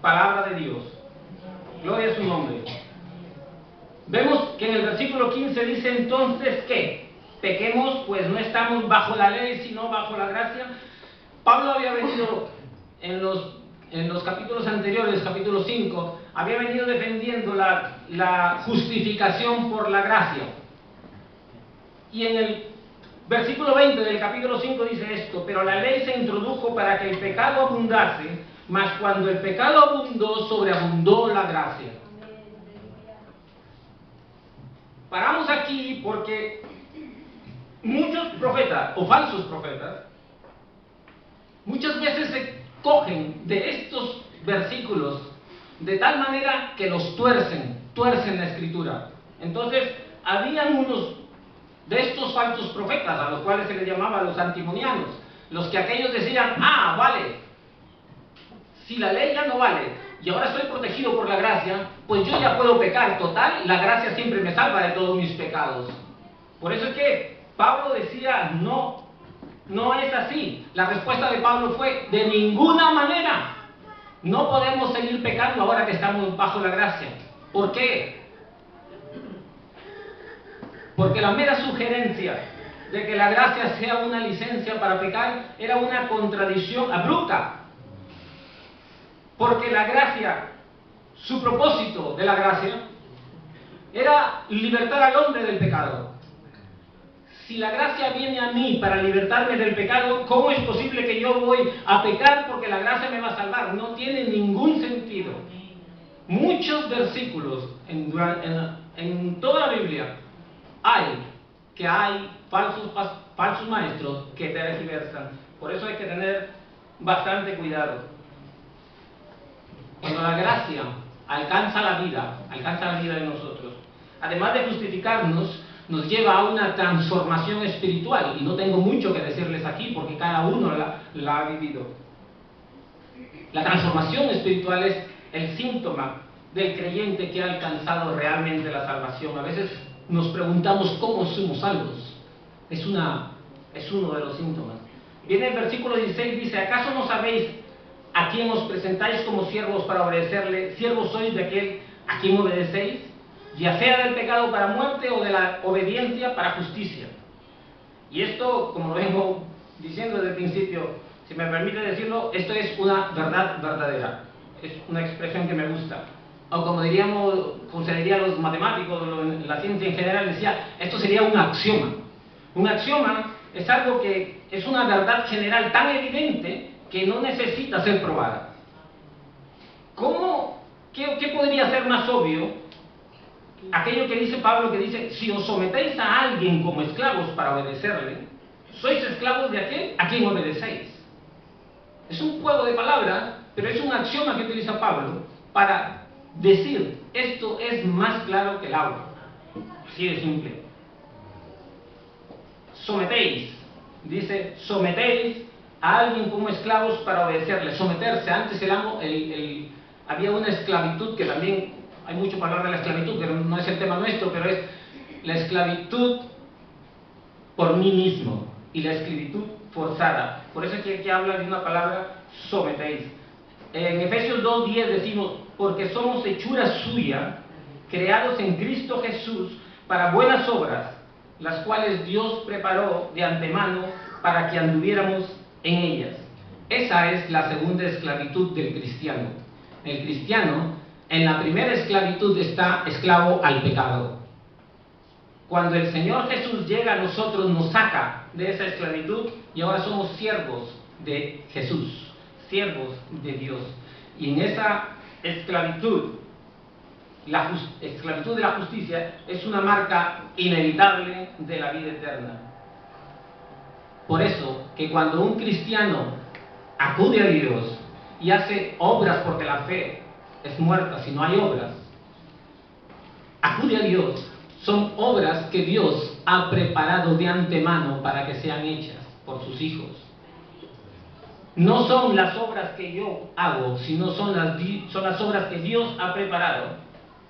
Palabra de Dios. Gloria a su nombre. Vemos que en el versículo 15 dice entonces que pequemos, pues no estamos bajo la ley, sino bajo la gracia. Pablo había venido en los capítulos anteriores, capítulo 5, había venido defendiendo la justificación por la gracia. Y en el versículo 20 del capítulo 5 dice esto: pero la ley se introdujo para que el pecado abundase, mas cuando el pecado abundó, sobreabundó la gracia. Paramos aquí porque muchos profetas o falsos profetas muchas veces se cogen de estos versículos de tal manera que los tuercen la escritura. Entonces habían unos de estos falsos profetas a los cuales se les llamaba los antimonianos, los que aquellos decían: ah, vale, si la ley ya no vale y ahora estoy protegido por la gracia, pues yo ya puedo pecar, total, la gracia siempre me salva de todos mis pecados. Por eso es que Pablo decía: no, no es así. La respuesta de Pablo fue: de ninguna manera. No podemos seguir pecando ahora que estamos bajo la gracia. ¿Por qué? Porque la mera sugerencia de que la gracia sea una licencia para pecar era una contradicción abrupta. Porque la gracia, su propósito de la gracia, era libertar al hombre del pecado. Si la gracia viene a mí para libertarme del pecado, ¿cómo es posible que yo voy a pecar porque la gracia me va a salvar? No tiene ningún sentido. Muchos versículos en toda la Biblia hay falsos maestros que tergiversan. Por eso hay que tener bastante cuidado. Cuando la gracia alcanza la vida de nosotros, además de justificarnos, nos lleva a una transformación espiritual. Y no tengo mucho que decirles aquí porque cada uno la ha vivido. La transformación espiritual es el síntoma del creyente que ha alcanzado realmente la salvación. A veces nos preguntamos cómo somos salvos. Es uno de los síntomas. Viene el versículo 16, dice: ¿acaso no sabéis a quién os presentáis como siervos para obedecerle? ¿Siervos sois de aquel a quien obedecéis? Ya sea del pecado para muerte o de la obediencia para justicia. Y esto, como lo vengo diciendo desde el principio, si me permite decirlo, esto es una verdad verdadera. Es una expresión que me gusta. O como se diría los matemáticos, la ciencia en general decía, esto sería un axioma. Un axioma es algo que es una verdad general tan evidente que no necesita ser probada. ¿Qué podría ser más obvio? Aquello que dice Pablo, que dice: si os sometéis a alguien como esclavos para obedecerle, sois esclavos de aquel a quien obedecéis. Es un juego de palabras, pero es un axioma que utiliza Pablo para decir: esto es más claro que el agua. Así de simple. Sometéis, dice, sometéis a alguien como esclavos para obedecerle. Someterse, antes había una esclavitud que también, hay mucho para hablar de la esclavitud, pero no es el tema nuestro, pero es la esclavitud por mí mismo y la esclavitud forzada. Por eso es que aquí habla de una palabra: sometéis. En Efesios 2:10 decimos: porque somos hechura suya, creados en Cristo Jesús para buenas obras, las cuales Dios preparó de antemano para que anduviéramos en ellas. Esa es la segunda esclavitud del cristiano. El cristiano, en la primera esclavitud, está esclavo al pecado. Cuando el Señor Jesús llega a nosotros, nos saca de esa esclavitud y ahora somos siervos de Jesús, siervos de Dios. Y en esa esclavitud, la esclavitud de la justicia es una marca inevitable de la vida eterna. Por eso, que cuando un cristiano acude a Dios y hace obras, porque la fe es muerta si no hay obras, acude a Dios, son obras que Dios ha preparado de antemano para que sean hechas por sus hijos. No son las obras que yo hago, sino son las obras que Dios ha preparado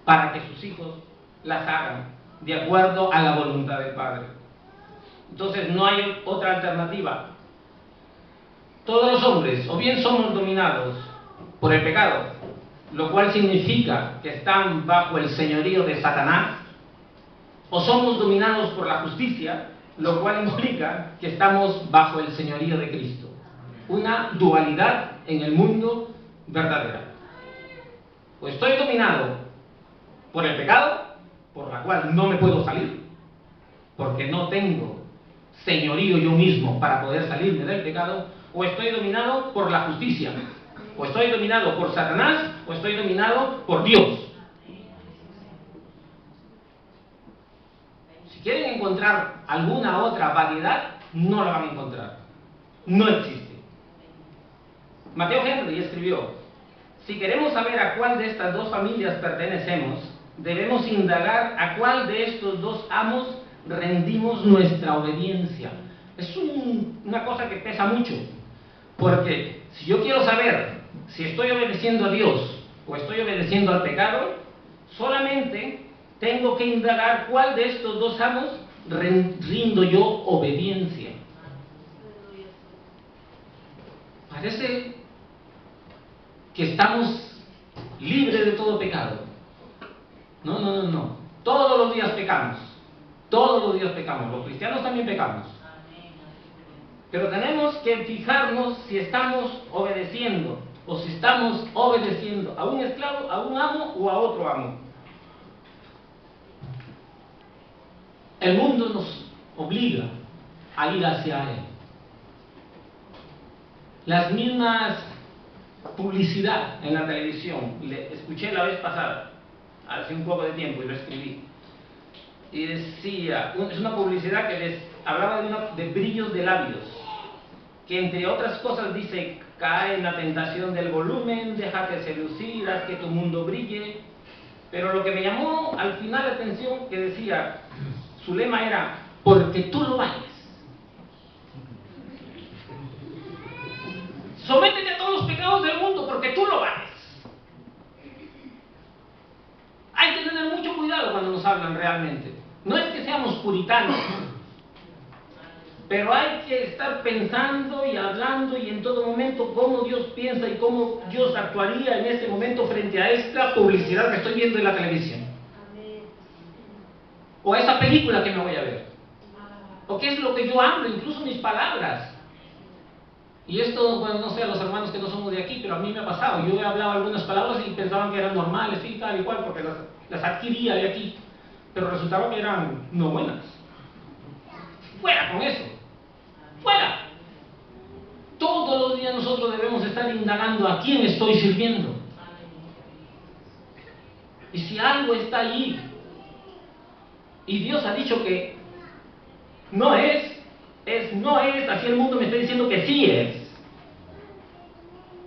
para que sus hijos las hagan de acuerdo a la voluntad del Padre. Entonces no hay otra alternativa. Todos los hombres, o bien somos dominados por el pecado, lo cual significa que están bajo el señorío de Satanás, o somos dominados por la justicia, lo cual implica que estamos bajo el señorío de Cristo. Una dualidad en el mundo verdadera. O estoy dominado por el pecado, por la cual no me puedo salir, porque no tengo señorío yo mismo para poder salirme del pecado, o estoy dominado por la justicia, o estoy dominado por Satanás, o estoy dominado por Dios. Si quieren encontrar alguna otra variedad, no la van a encontrar. No existe. Mateo Henry escribió: si queremos saber a cuál de estas dos familias pertenecemos, debemos indagar a cuál de estos dos amos rendimos nuestra obediencia. Es una cosa que pesa mucho, porque si yo quiero saber si estoy obedeciendo a Dios o estoy obedeciendo al pecado, solamente tengo que indagar cuál de estos dos amos rindo yo obediencia. Parece que estamos libres de todo pecado. No. Todos los días pecamos. Todos los días pecamos. Los cristianos también pecamos. Pero tenemos que fijarnos si estamos obedeciendo o si estamos obedeciendo a un esclavo, a un amo o a otro amo. El mundo nos obliga a ir hacia él. Las mismas publicidad en la televisión, escuché la vez pasada, hace un poco de tiempo, y lo escribí, y decía, es una publicidad que les hablaba de brillos de labios, que entre otras cosas dice: cae en la tentación del volumen, déjate seducir, haz que tu mundo brille. Pero lo que me llamó al final la atención, que decía, su lema era: porque tú lo vales. Sométete a todos los pecados del mundo porque tú lo vales. Hay que tener mucho cuidado cuando nos hablan realmente. No es que seamos puritanos, pero hay que estar pensando y hablando y en todo momento cómo Dios piensa y cómo Dios actuaría en este momento frente a esta publicidad que estoy viendo en la televisión. O a esa película que me voy a ver. O qué es lo que yo hablo, incluso mis palabras. Y esto, bueno, no sé, a los hermanos que no somos de aquí, pero a mí me ha pasado. Yo he hablado algunas palabras y pensaban que eran normales y tal y cual, porque las adquiría de aquí. Pero resultaba que eran no buenas. ¡Fuera con eso! ¡Fuera! Todos los días nosotros debemos estar indagando a quién estoy sirviendo. Y si algo está allí, y Dios ha dicho que no es, así el mundo me está diciendo que sí es.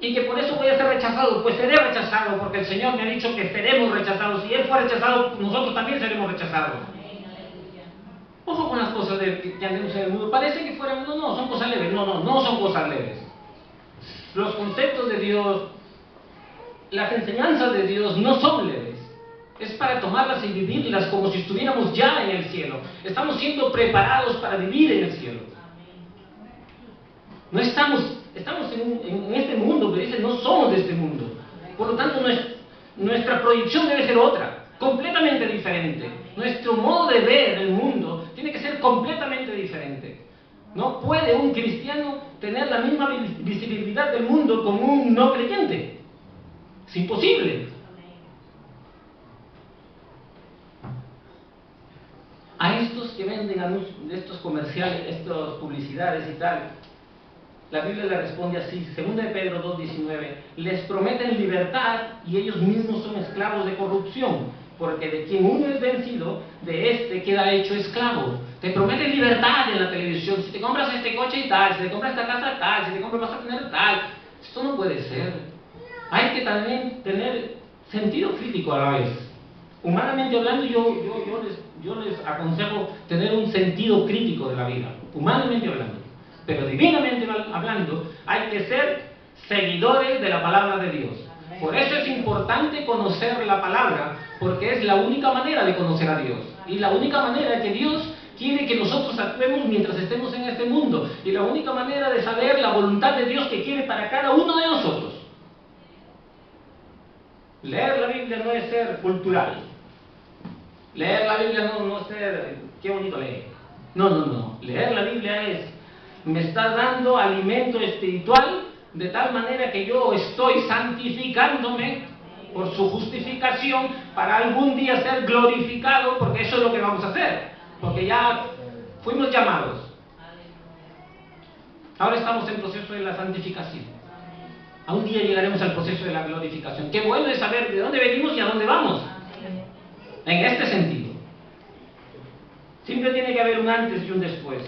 Y que por eso voy a ser rechazado, pues seré rechazado, porque el Señor me ha dicho que seremos rechazados. Si Él fue rechazado, nosotros también seremos rechazados. Ojo con las cosas que andemos en el mundo. Parece que fueran, no, son cosas leves. No son cosas leves. Los conceptos de Dios, las enseñanzas de Dios no son leves. Es para tomarlas y vivirlas como si estuviéramos ya en el cielo. Estamos siendo preparados para vivir en el cielo. No estamos en este mundo, que dice, no somos de este mundo. Por lo tanto, nuestra proyección debe ser otra, completamente diferente. Nuestro modo de ver el mundo tiene que ser completamente diferente. No puede un cristiano tener la misma visibilidad del mundo como un no creyente. Es imposible. A estos que venden anuncios, estos comerciales, estas publicidades y tal, la Biblia le responde así, 2 de Pedro 2:19, les prometen libertad y ellos mismos son esclavos de corrupción, porque de quien uno es vencido, de este queda hecho esclavo. Te prometen libertad en la televisión, si te compras este coche y tal, si te compras esta casa tal, si te compras vas a tener tal. Esto no puede ser. Hay que también tener sentido crítico a la vez. Humanamente hablando, yo les aconsejo tener un sentido crítico de la vida, humanamente hablando. Pero divinamente hablando, hay que ser seguidores de la palabra de Dios. Por eso es importante conocer la palabra, porque es la única manera de conocer a Dios. Y la única manera que Dios quiere que nosotros actuemos mientras estemos en este mundo. Y la única manera de saber la voluntad de Dios que quiere para cada uno de nosotros. Leer la Biblia no es ser cultural. Leer la Biblia no es ser, qué bonito leer. No. Leer la Biblia es, me está dando alimento espiritual de tal manera que yo estoy santificándome por su justificación para algún día ser glorificado, porque eso es lo que vamos a hacer. Porque ya fuimos llamados. Ahora estamos en proceso de la santificación. A un día llegaremos al proceso de la glorificación. Qué bueno es saber de dónde venimos y a dónde vamos. En este sentido. Siempre tiene que haber un antes y un después.